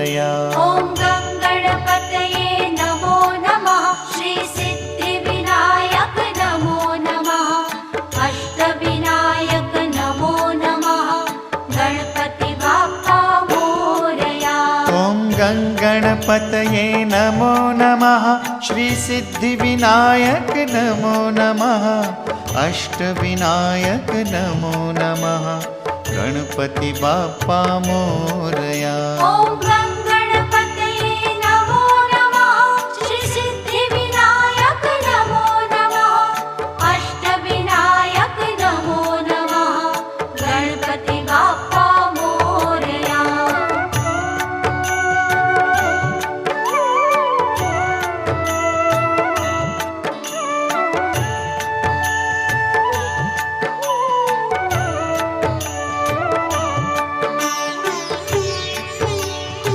मोरया। ॐ गं गणपतये नमो नमः। श्री सिद्धिविनायक नमो नमः। अष्टविनायक नमो नमः। गणपति बाप्पा मोरया। ॐ गं गणपतये नमो नमः। श्री सिद्धिविनायक नमो नमः। अष्टविनायक नमो नमः। गणपति बाप्पा मोरया। ॐ